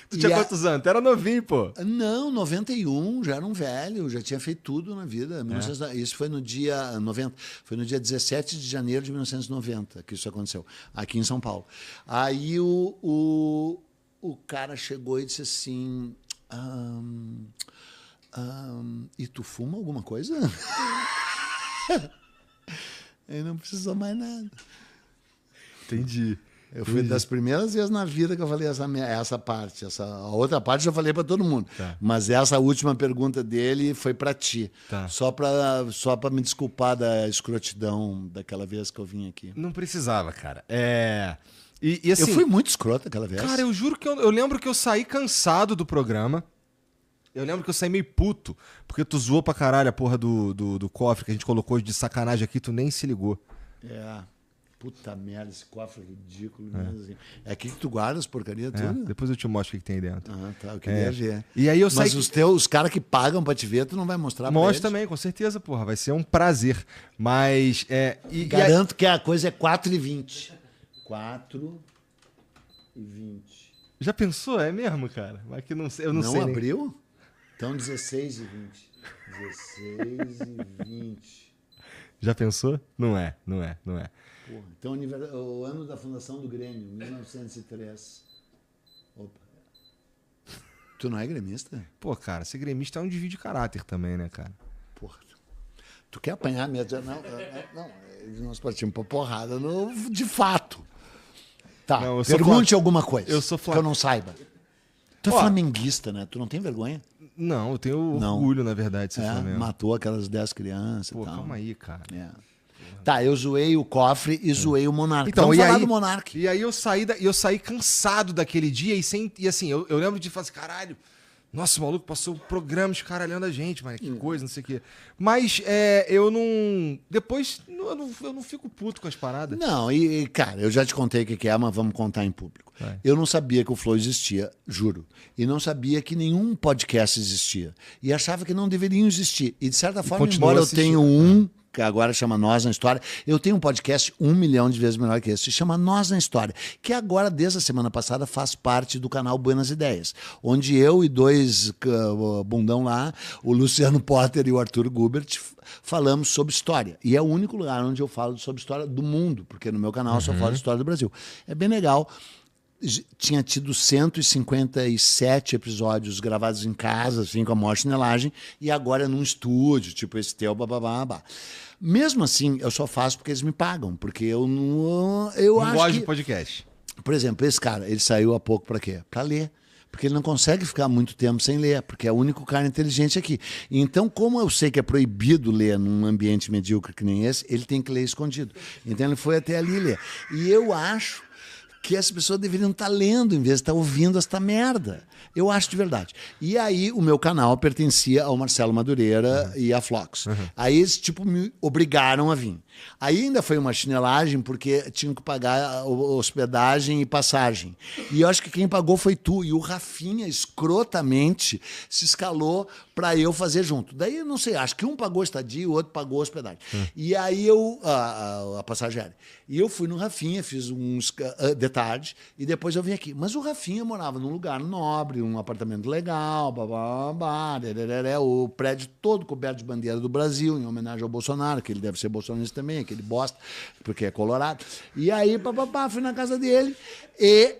Tu tinha quantos anos? Tu era novinho, pô. Não, 91, já era um velho, já tinha feito tudo na vida. Isso foi no dia 90, foi no dia 17 de janeiro de 1990 que isso aconteceu, aqui em São Paulo. Aí o cara chegou e disse assim... e tu fuma alguma coisa? Ele não precisou mais nada. Entendi. Eu fui das primeiras vezes na vida que eu falei essa parte. A outra parte eu falei para todo mundo. Tá. Mas essa última pergunta dele foi para ti. Tá. Só para me desculpar da escrotidão daquela vez que eu vim aqui. Não precisava, cara. E assim, eu fui muito escroto aquela vez. Cara, eu juro que eu lembro que eu saí cansado do programa. Eu lembro que eu saí meio puto, porque tu zoou pra caralho a porra do cofre que a gente colocou de sacanagem aqui, tu nem se ligou. Puta merda, esse cofre ridículo. É aqui que tu guarda as porcarias tudo? Depois eu te mostro o que tem dentro. Tá, eu queria ver. E aí eu saí... Mas os caras que pagam pra te ver, tu não vai mostrar pra eles? Mostra também, com certeza, porra. Vai ser um prazer. Mas... Garanto que a coisa é 4,20. 4,20. Já pensou? É mesmo, cara? Mas que eu não sei. Não abriu? Então 16,20. 16,20. Já pensou? Não é. Porra, então o ano da fundação do Grêmio, 1903. Opa. Tu não é gremista? Pô, cara, ser gremista é um desvio de caráter também, né, cara? Porra. Tu quer apanhar mesmo? Não, nós partimos pra porrada de fato. Tá, não, pergunte alguma coisa eu sou que eu não saiba. Tu é flamenguista, né? Tu não tem vergonha? Não, eu tenho orgulho, na verdade, de ser Flamengo. Matou aquelas 10 crianças. Pô, e tal. calma aí, cara. Tá, eu zoei o cofre e zoei o Monark. Então, vamos e falar aí, do Monark. E aí eu saí cansado daquele dia e assim, eu lembro de falar assim, caralho, nossa, o maluco passou o programa escaralhando a gente, mano, que coisa, não sei o quê. Mas eu não... Depois, eu não fico puto com as paradas. Não, cara, eu já te contei o que é, mas vamos contar em público. Eu não sabia que o Flow existia, juro. E não sabia que nenhum podcast existia. E achava que não deveriam existir. E, de certa forma, embora eu tenha que agora chama Nós na História, eu tenho um podcast 1 milhão de vezes melhor que esse, se chama Nós na História, que agora, desde a semana passada, faz parte do canal Buenas Ideias, onde eu e dois bundão lá, o Luciano Potter e o Arthur Gubert, falamos sobre história. E é o único lugar onde eu falo sobre história do mundo, porque no meu canal eu só falo de história do Brasil. É bem legal. Tinha tido 157 episódios gravados em casa, assim, com a maior chinelagem, e agora é num estúdio, tipo esse teu, bababá. Mesmo assim, eu só faço porque eles me pagam, porque eu não... Eu não gosto de podcast. Por exemplo, esse cara, ele saiu há pouco para quê? Para ler. Porque ele não consegue ficar muito tempo sem ler, porque é o único cara inteligente aqui. Então, como eu sei que é proibido ler num ambiente medíocre que nem esse, ele tem que ler escondido. Então, ele foi até ali ler. E eu acho que as pessoas deveriam estar lendo em vez de estar ouvindo esta merda. Eu acho de verdade. E aí o meu canal pertencia ao Marcelo Madureira e à Flox. Aí eles me obrigaram a vir. Aí ainda foi uma chinelagem porque tinham que pagar hospedagem e passagem. E eu acho que quem pagou foi tu. E o Rafinha, escrotamente, se escalou para eu fazer junto. Daí, eu não sei, acho que um pagou estadia e o outro pagou hospedagem. E aí a passagem aérea. E eu fui no Rafinha, fiz uns de tarde e depois eu vim aqui. Mas o Rafinha morava num lugar nobre, um apartamento legal, o prédio todo coberto de bandeira do Brasil, em homenagem ao Bolsonaro, que ele deve ser bolsonarista também, aquele bosta, porque é colorado. E aí, fui na casa dele e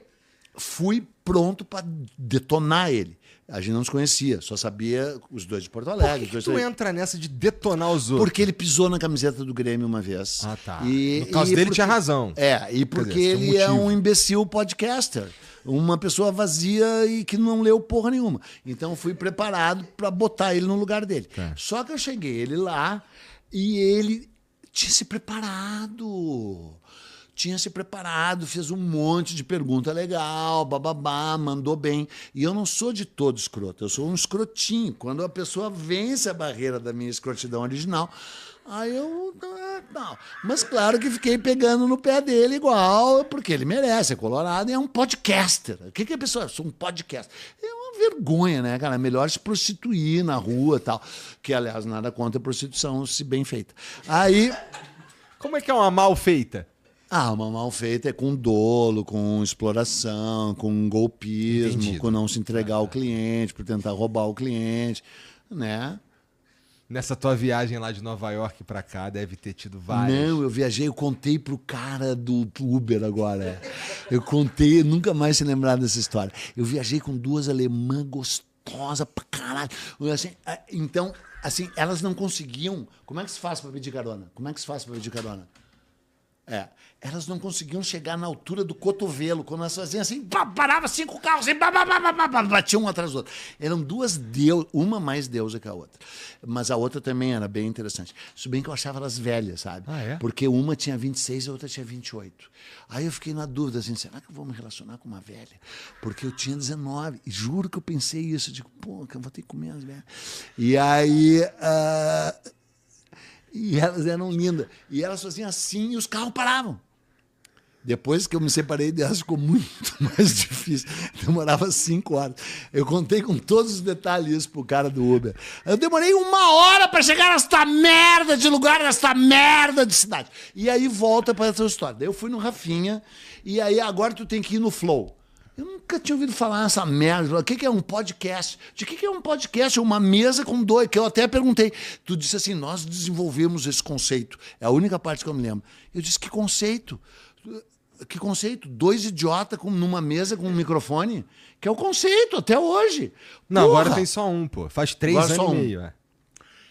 fui pronto para detonar ele. A gente não se conhecia, só sabia os dois de Porto Alegre. Por que tu entra nessa de detonar os outros? Porque ele pisou na camiseta do Grêmio uma vez. Ah, tá. No caso dele tinha razão. E porque ele é um imbecil podcaster. Uma pessoa vazia e que não leu porra nenhuma. Então fui preparado para botar ele no lugar dele. Só que eu cheguei ele lá e ele tinha se preparado. Fez um monte de pergunta legal, mandou bem. E eu não sou de todo escroto, eu sou um escrotinho. Quando a pessoa vence a barreira da minha escrotidão original, aí eu... Não. Mas claro que fiquei pegando no pé dele igual, porque ele merece, é colorado e é um podcaster. O que a pessoa... Eu sou um podcaster. É uma vergonha, né, cara? É melhor se prostituir na rua e tal. Que, aliás, nada contra a prostituição, se bem feita. Aí... Como é que é uma mal feita? Ah, uma mal feita é com dolo, com exploração, com golpismo, Entendido. com não se entregar ao cliente, por tentar roubar o cliente, né? Nessa tua viagem lá de Nova York pra cá, deve ter tido várias. Não, eu viajei, eu contei pro cara do Uber agora. Eu contei, nunca mais se lembrar dessa história. Eu viajei com duas alemãs gostosas pra caralho. Assim, então, assim, elas não conseguiam... Como é que se faz pra pedir carona? Elas não conseguiam chegar na altura do cotovelo. Quando elas faziam assim, parava 5 carros, assim, batiam um atrás do outro. Eram duas deusas, uma mais deusa que a outra. Mas a outra também era bem interessante. Se bem que eu achava elas velhas, sabe? Ah, é? Porque uma tinha 26 e a outra tinha 28. Aí eu fiquei na dúvida, assim, será que eu vou me relacionar com uma velha? Porque eu tinha 19. E juro que eu pensei isso. Eu digo, pô, que eu vou ter que comer as velhas. E aí... E elas eram lindas. E elas faziam assim e os carros paravam. Depois que eu me separei delas, ficou muito mais difícil. Demorava 5 horas. Eu contei com todos os detalhes isso pro cara do Uber. Eu demorei 1 hora para chegar nesta merda de lugar, nesta merda de cidade. E aí volta para essa história. Daí eu fui no Rafinha e aí agora tu tem que ir no Flow. Eu nunca tinha ouvido falar nessa merda. O que é um podcast? De que é um podcast? É uma mesa com 2, que eu até perguntei. Tu disse assim, nós desenvolvemos esse conceito. É a única parte que eu me lembro. Eu disse, que conceito? Que conceito? 2 idiotas numa mesa com um microfone? Que é o conceito, até hoje. Não, Porra! agora tem só um, pô. Faz 3 Agora anos só e um. meio,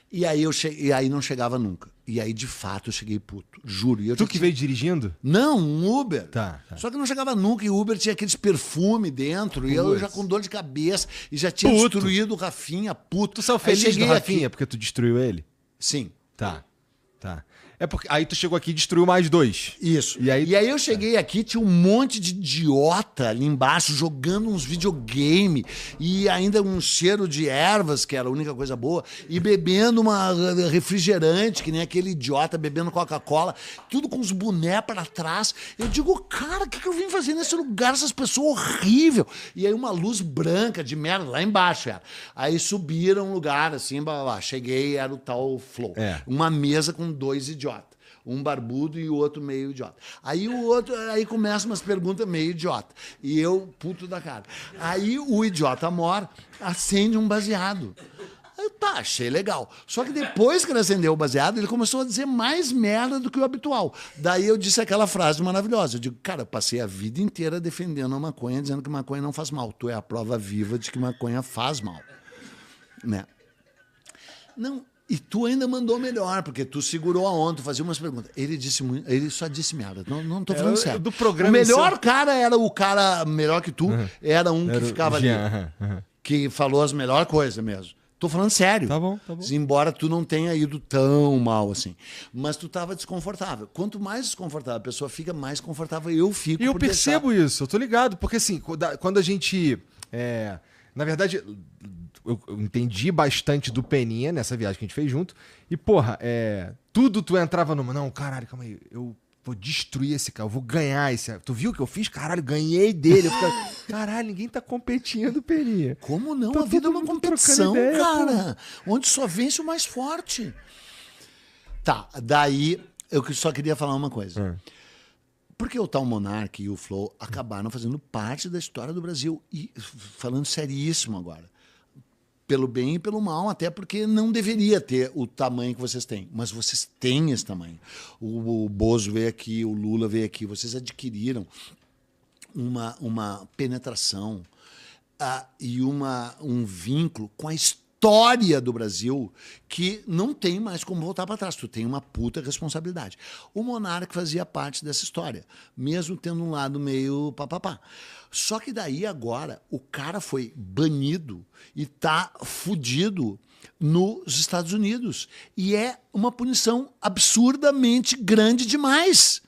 E aí, e aí não chegava nunca. E aí, de fato, eu cheguei puto. Juro. E eu Tu já que veio dirigindo? Não, um Uber. Tá. Só que não chegava nunca. E o Uber tinha aqueles perfume dentro. E eu já com dor de cabeça. E já tinha Puto. destruído o Rafinha, puto. Tu saiu Aí feliz do cheguei Rafinha aqui- porque tu destruiu ele? Sim. Tá. É porque aí tu chegou aqui e destruiu mais 2. Isso. E aí- eu cheguei aqui, tinha um monte de idiota ali embaixo jogando uns videogame e ainda um cheiro de ervas, que era a única coisa boa, e bebendo uma refrigerante, que nem aquele idiota bebendo Coca-Cola, tudo com os bonés para trás. Eu digo, cara, o que eu vim fazer nesse lugar, essas pessoas horríveis? E aí uma luz branca de merda lá embaixo era. Aí subiram um lugar assim, blá, blá, blá. Cheguei, era o tal Flow. É. Uma mesa com 2 idiotas. Um barbudo e o outro meio idiota. Aí o outro, aí começam umas perguntas meio idiota. E eu, puto da cara. Aí o idiota mor acende um baseado. Aí tá, achei legal. Só que depois que ele acendeu o baseado, ele começou a dizer mais merda do que o habitual. Daí eu disse aquela frase maravilhosa. Eu digo, cara, eu passei a vida inteira defendendo a maconha, dizendo que maconha não faz mal. Tu é a prova viva de que maconha faz mal. Né? Não... E tu ainda mandou melhor, porque tu segurou a onda, tu fazia umas perguntas. Ele disse muito, ele só disse merda. Não tô falando sério. do programa o melhor em si- cara era o cara melhor que tu, era um que Era o ficava Jean, ali, que falou as melhores coisas mesmo. Tô falando sério. Tá bom. Embora tu não tenha ido tão mal assim. Mas tu tava desconfortável. Quanto mais desconfortável a pessoa fica, mais confortável eu fico. E eu por deixar- percebo isso, eu tô ligado. Porque assim, quando a gente... na verdade, eu entendi bastante do Peninha nessa viagem que a gente fez junto. E, porra, tudo tu entrava numa... Não, caralho, calma aí. Eu vou destruir esse cara, eu vou ganhar esse... Tu viu o que eu fiz? Caralho, ganhei dele. Eu ficava, caralho, ninguém tá competindo, Peninha. Como não? Tá A vida é todo uma mundo competição, trocando ideia, cara. Onde só vence o mais forte. Tá, daí eu só queria falar uma coisa. Porque o tal Monark e o Flow acabaram fazendo parte da história do Brasil. E falando seríssimo agora. Pelo bem e pelo mal, até porque não deveria ter o tamanho que vocês têm. Mas vocês têm esse tamanho. O Bozo veio aqui, o Lula veio aqui. Vocês adquiriram uma penetração e um vínculo com a história do Brasil que não tem mais como voltar para trás. Tu tem uma puta responsabilidade. O Monark fazia parte dessa história, mesmo tendo um lado meio papapá. Só que daí agora o cara foi banido e tá fudido nos Estados Unidos. E é uma punição absurdamente grande demais.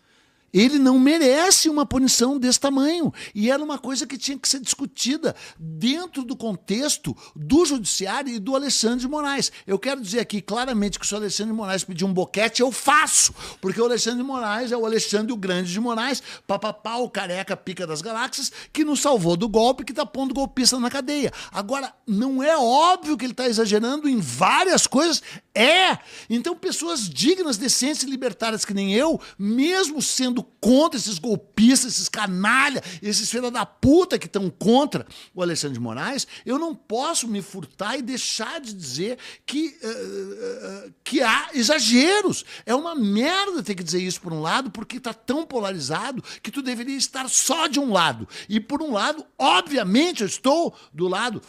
Ele não merece uma punição desse tamanho. E era uma coisa que tinha que ser discutida dentro do contexto do Judiciário e do Alexandre de Moraes. Eu quero dizer aqui claramente que se o Alexandre de Moraes pedir um boquete, eu faço. Porque o Alexandre de Moraes é o Alexandre o Grande de Moraes, papapá, o careca pica das galáxias, que nos salvou do golpe, que tá pondo golpista na cadeia. Agora, não é óbvio que ele está exagerando em várias coisas? É! Então, pessoas dignas, decentes e libertárias que nem eu, mesmo sendo lutando contra esses golpistas, esses canalha, esses filha da puta que estão contra o Alexandre de Moraes, eu não posso me furtar e deixar de dizer que há exageros. É uma merda ter que dizer isso por um lado, porque está tão polarizado que tu deveria estar só de um lado. E por um lado, obviamente, eu estou do lado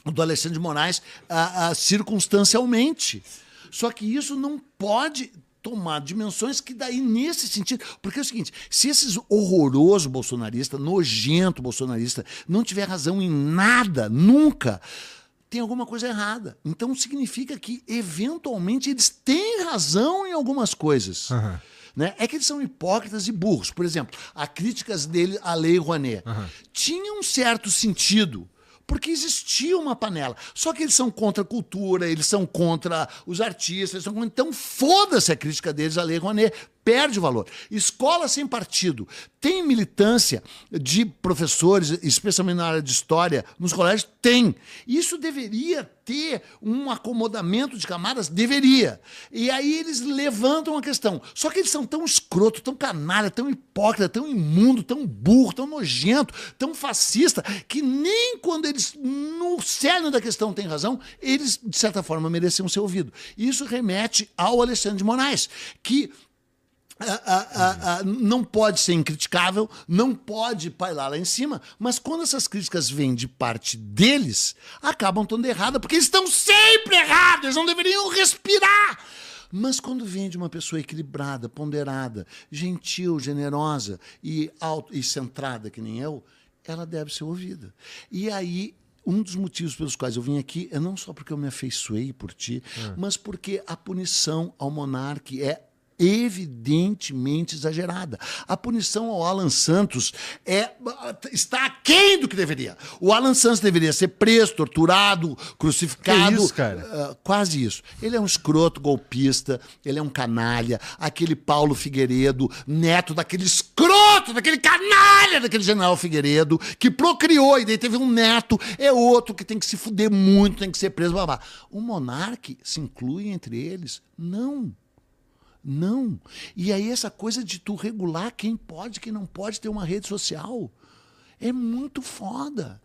do Alexandre de Moraes circunstancialmente. Só que isso não pode tomar dimensões que daí, nesse sentido... Porque é o seguinte, se esses horroroso bolsonarista, nojento bolsonarista, não tiver razão em nada, nunca, tem alguma coisa errada. Então significa que, eventualmente, eles têm razão em algumas coisas. Uhum. Né? É que eles são hipócritas e burros. Por exemplo, as críticas dele à Lei Rouanet tinham um certo sentido, porque existia uma panela. Só que eles são contra a cultura, eles são contra os artistas, eles são contra... Então foda-se a crítica deles à Lei Rouanet. Perde o valor. Escola sem partido. Tem militância de professores, especialmente na área de história, nos colégios? Tem. Isso deveria ter um acomodamento de camadas? Deveria. E aí eles levantam a questão. Só que eles são tão escroto, tão canalha, tão hipócrita, tão imundo, tão burro, tão nojento, tão fascista, que nem quando eles, no cerne da questão, têm razão, eles, de certa forma, mereciam ser ouvidos. Isso remete ao Alexandre de Moraes, que não pode ser incriticável, não pode pairar lá em cima, mas quando essas críticas vêm de parte deles, acabam estando erradas, porque eles estão sempre errados, eles não deveriam respirar. Mas quando vem de uma pessoa equilibrada, ponderada, gentil, generosa e centrada, que nem eu, ela deve ser ouvida. E aí, um dos motivos pelos quais eu vim aqui é não só porque eu me afeiçoei por ti, mas porque a punição ao monarca é evidentemente exagerada. A punição ao Alan Santos está aquém do que deveria. O Alan Santos deveria ser preso, torturado, crucificado. Que isso, cara? Quase isso. Ele é um escroto golpista, ele é um canalha, aquele Paulo Figueiredo, neto daquele escroto, daquele canalha, daquele general Figueiredo, que procriou e daí teve um neto, é outro que tem que se fuder muito, tem que ser preso, blá, blá. O monarca se inclui entre eles? Não. Não. E aí essa coisa de tu regular quem pode, quem não pode ter uma rede social é muito foda.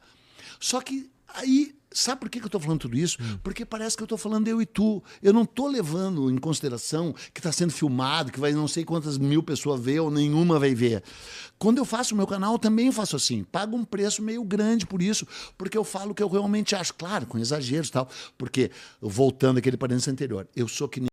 Só que aí, sabe por que eu estou falando tudo isso? Porque parece que eu estou falando eu e tu. Eu não estou levando em consideração que está sendo filmado, que vai não sei quantas mil pessoas ver ou nenhuma vai ver. Quando eu faço o meu canal, eu também faço assim. Pago um preço meio grande por isso, porque eu falo o que eu realmente acho. Claro, com exageros e tal. Porque, voltando àquele parênteses anterior, eu sou que nem